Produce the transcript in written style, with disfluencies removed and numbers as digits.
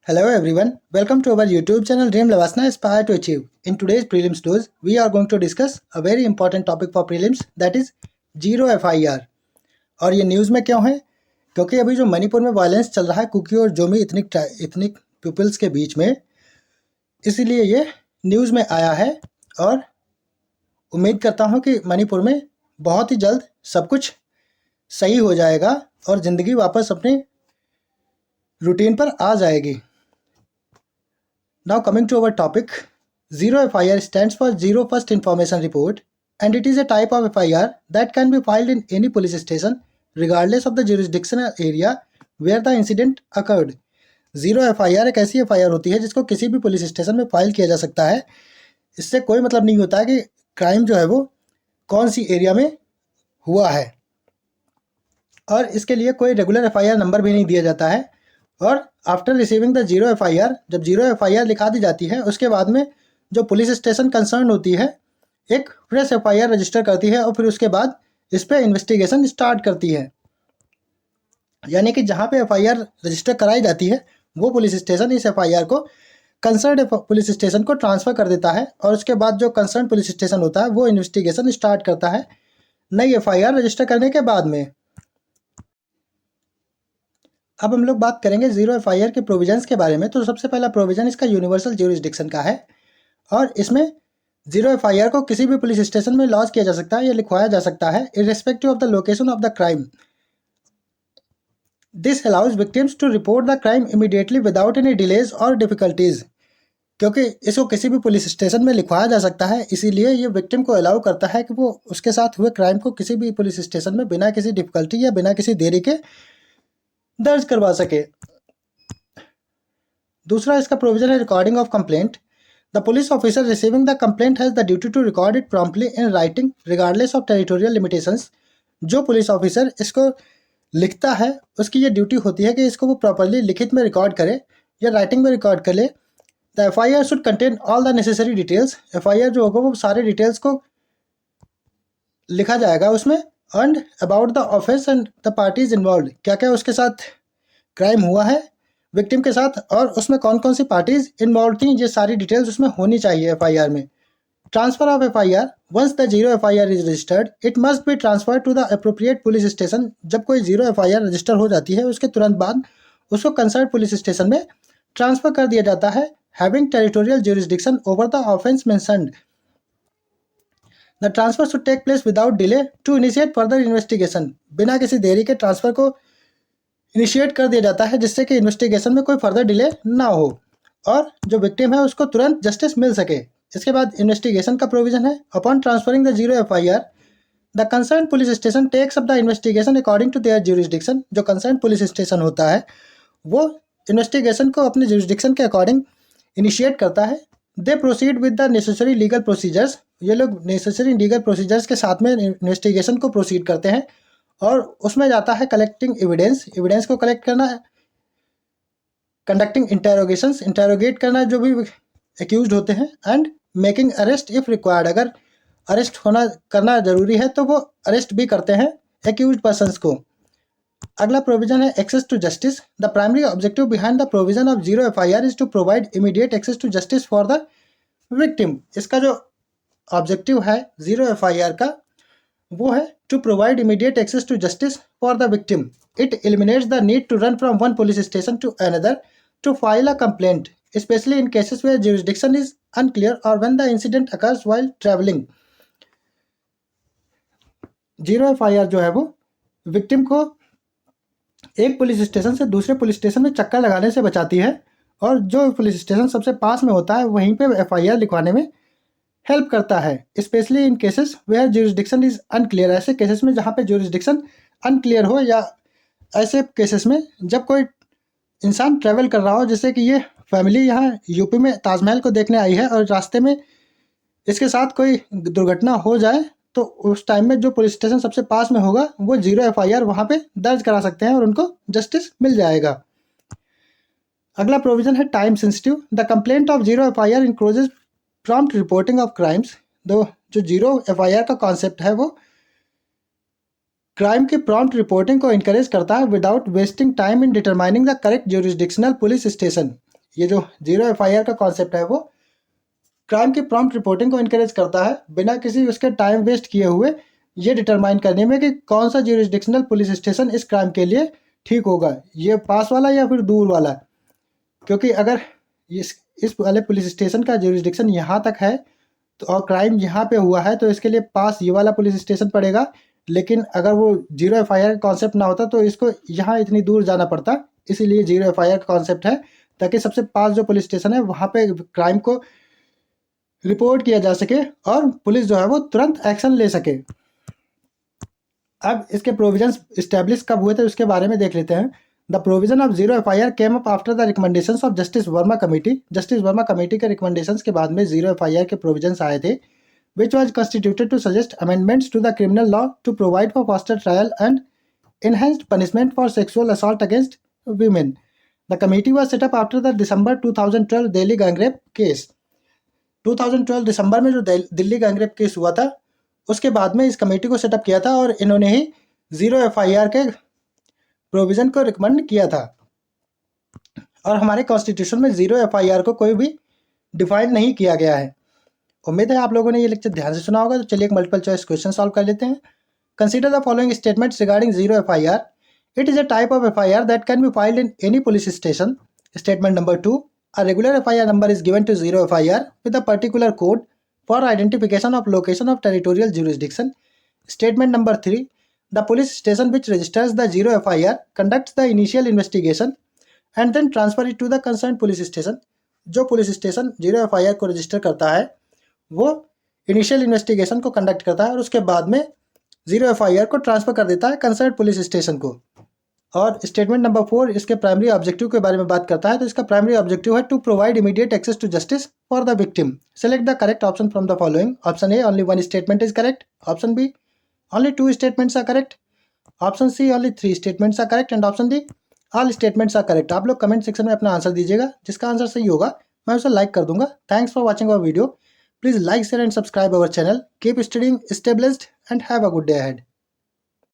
Hello everyone, welcome to our YouTube channel Dream Lavasana Aspire to Achieve. In today's prelims dose, we are going to discuss a very important topic for prelims, that is zero FIR। और ये news में क्यों है? क्योंकि अभी जो मणिपुर में violence चल रहा है कुकी और जोमी इथनिक पीपल्स के बीच में, इसीलिए ये न्यूज़ में आया है। और उम्मीद करता हूँ कि मणिपुर में बहुत ही जल्द सब कुछ सही हो जाएगा और ज़िंदगी वापस अपने रूटीन पर आ जाएगी। Now coming to our topic, Zero FIR stands for Zero First Information Report, and it is a type of FIR that can be filed in any police station regardless of the jurisdictional area where the incident occurred. Zero FIR एक ऐसी FIR होती है जिसको किसी भी police station में file किया जा सकता है। इससे कोई मतलब नहीं होता है कि क्राइम जो है वो कौन सी एरिया में हुआ है, और इसके लिए कोई रेगुलर FIR नंबर भी नहीं दिया जाता है। और after receiving the zero FIR, जब जीरो FIR लिखा दी जाती है, उसके बाद में जो पुलिस स्टेशन कंसर्न होती है एक फ्रेश FIR रजिस्टर करती है और फिर उसके बाद इस पर इन्वेस्टिगेशन स्टार्ट करती है। यानी कि जहाँ पे FIR रजिस्टर कराई जाती है वो पुलिस स्टेशन इस FIR को कंसर्न पुलिस स्टेशन को ट्रांसफ़र कर देता है, और उसके बाद जो कंसर्न पुलिस स्टेशन होता है वो इन्वेस्टिगेशन स्टार्ट करता है नई FIR रजिस्टर करने के बाद में। अब हम लोग बात करेंगे जीरो FIR के प्रोविजंस के बारे में। तो सबसे पहला प्रोविजन इसका यूनिवर्सल ज्यूरिसडिक्शन का है, और इसमें जीरो FIR को किसी भी पुलिस स्टेशन में लॉन्च किया जा सकता है या लिखवाया जा सकता है irrespective of the location of the crime. This allows victims to report the crime immediately without any delays और डिफिकल्टीज। क्योंकि इसको किसी भी पुलिस स्टेशन में लिखवाया जा सकता है, इसीलिए ये विक्टिम को अलाउ करता है कि वो उसके साथ हुए क्राइम को किसी भी पुलिस स्टेशन में बिना किसी डिफिकल्टी या बिना किसी देरी के दर्ज करवा सके। दूसरा इसका प्रोविजन है recording of complaint. The police officer receiving the complaint has the duty to record it promptly in writing regardless of territorial limitations. जो पुलिस ऑफिसर इसको लिखता है उसकी ये ड्यूटी होती है कि इसको वो प्रॉपरली लिखित में रिकॉर्ड करे या राइटिंग में रिकॉर्ड कर ले। The FIR should contain all the necessary details. FIR जो होगा वो सारे डिटेल्स को लिखा जाएगा उसमें, and about the offence and the parties involve, क्या क्या उसके साथ क्राइम हुआ है विक्टिम के साथ और उसमें कौन कौन सी पार्टीज इन्वॉल्व थी, ये सारी डिटेल्स उसमें होनी चाहिए FIR में। Transfer of FIR, once the zero FIR is registered it must be transfer to the appropriate police station. जब कोई जीरो FIR रजिस्टर हो जाती है उसके तुरंत बाद उसको कंसर्न पुलिस स्टेशन में ट्रांसफर कर दिया जाता है, having territorial jurisdiction over the offence mentioned. The transfer should take place without delay to initiate further investigation. बिना किसी देरी के ट्रांसफर को इनिशिएट कर दिया जाता है जिससे कि इन्वेस्टिगेशन में कोई फर्दर डिले ना हो और जो विक्टिम है उसको तुरंत जस्टिस मिल सके। इसके बाद इन्वेस्टिगेशन का प्रोविजन है, upon transferring the zero FIR the concern police station takes up the investigation according to their jurisdiction. जो कंसर्न पुलिस स्टेशन होता है वो इन्वेस्टिगेशन को अपने ज्यूरिसडिक्शन के अकॉर्डिंग इनिशिएट करता है। They proceed with the necessary legal procedures. ये लोग नेसेसरी लीगल प्रोसीजर्स के साथ में इन्वेस्टिगेशन को प्रोसीड करते हैं, और उसमें जाता है कलेक्टिंग एविडेंस को कलेक्ट करना, कंडक्टिंग इंटेरोगेशंस, इंटेरोगेट करना जो भी एक्यूज्ड होते हैं, and making arrest if required. अगर अरेस्ट होना करना जरूरी है तो वो अरेस्ट भी करते हैं एक्यूज्ड पर्सन्स को। अगला प्रोविजन है access to justice. The primary objective behind the provision of zero FIR is to provide immediate access to justice for the victim. इसका जो ऑब्जेक्टिव है जीरो FIR का वो है to provide immediate access to justice for the victim. It eliminates the need to run from one police station to another to file a complaint, specially in cases where jurisdiction is unclear और when the incident occurs while travelling. Zero FIR जो है वो victim को एक police station से दूसरे police station में चक्कर लगाने से बचाती है, और जो पुलिस स्टेशन सबसे पास में होता है वहीं पे FIR लिखवाने में हेल्प करता है, specially in cases where jurisdiction is unclear. ऐसे केसेस में जहाँ पे ज्यूरिसडिक्शन अनक्लियर हो, या ऐसे केसेस में जब कोई इंसान ट्रैवल कर रहा हो, जैसे कि ये फैमिली यहाँ यूपी में ताजमहल को देखने आई है और रास्ते में इसके साथ कोई दुर्घटना हो जाए, तो उस टाइम में जो पुलिस स्टेशन सबसे पास में होगा वो जीरो FIR वहाँ पे दर्ज करा सकते हैं और उनको जस्टिस मिल जाएगा। अगला प्रोविजन है time sensitive. The complaint of zero FIR encourages prompt reporting of crimes. दो जो जीरो FIR का कॉन्सेप्ट है वो क्राइम की प्रॉम्प्ट रिपोर्टिंग को इनकरेज करता है without wasting time in determining the correct jurisdictional police station. ये जो जीरो एफआईआर का कॉन्सेप्ट है वो क्राइम की प्रॉम्प्ट रिपोर्टिंग को इनकरेज करता है, बिना किसी उसके टाइम वेस्ट किए हुए ये डिटरमाइन करने में कि कौन सा ज्यूरिसडिक्शनल पुलिस स्टेशन इस क्राइम के लिए ठीक होगा, ये पास वाला या फिर दूर वाला। क्योंकि अगर इस वाले पुलिस स्टेशन का ज्यूरिसडिक्शन यहाँ तक है तो और क्राइम यहाँ पे हुआ है तो इसके लिए पास ये वाला पुलिस स्टेशन पड़ेगा, लेकिन अगर वो जीरो एफआईआर का कॉन्सेप्ट ना होता तो इसको यहाँ इतनी दूर जाना पड़ता। इसीलिए जीरो एफआईआर का कॉन्सेप्ट है, ताकि सबसे पास जो पुलिस स्टेशन है वहाँ पे क्राइम को रिपोर्ट किया जा सके और पुलिस जो है वो तुरंत एक्शन ले सके। अब इसके प्रोविजंस इस्टेब्लिश कब हुए थे उसके बारे में देख लेते हैं। The provision of zero FIR came up after the recommendations of justice Verma committee. Justice Verma committee के रिकमेंडेशंस के बाद में जीरो एफआईआर के प्रोविजंस आए थे, which was constituted to suggest amendments to the criminal law to provide for faster trial and enhanced punishment for sexual assault against women. The committee was set up after the December 2012 Delhi gang rape case. 2012 दिसंबर में जो Delhi gang rape case हुआ था उसके बाद में इस committee को setup किया था और इन्होंने ही जीरो एफआईआर के प्रोविजन को रिकमेंड किया था। और हमारे कॉन्स्टिट्यूशन में जीरो एफआईआर को कोई भी डिफाइन नहीं किया गया है। उम्मीद है आप लोगों ने ये लेक्चर ध्यान से सुना होगा। तो चलिए एक मल्टीपल चॉइस क्वेश्चन सॉल्व कर लेते हैं। Consider the following statements regarding zero FIR. It is a type of FIR that can be filed in any police station. Statement number 2, a regular FIR number is given to zero FIR with a particular code for identification of location of territorial jurisdiction. Statement number 3, the police station which registers the zero FIR conducts the initial investigation and then transfer it to the concerned police station. जो police station zero FIR को register करता है वो initial investigation को conduct करता है और उसके बाद में जीरो एफआईआर को ट्रांसफर कर देता है कंसर्न पुलिस स्टेशन को। और स्टेटमेंट नंबर 4 इसके प्राइमरी ऑब्जेक्टिव के बारे में बात करता है। तो इसका प्राइमरी ऑब्जेक्टिव है to provide immediate access to justice for the victim. Select the correct option from the following. Option A, only one statement is correct. Option B, only 2 statements are correct. Option C, only 3 statements are correct. And option D, all statements are correct. आप लोग comment section में अपना answer दीजिएगा, जिसका answer सही होगा मैं उसे लाइक कर दूंगा। Thanks for watching our video. Please like, share and subscribe our channel. Keep studying, stay blessed and have a good day ahead.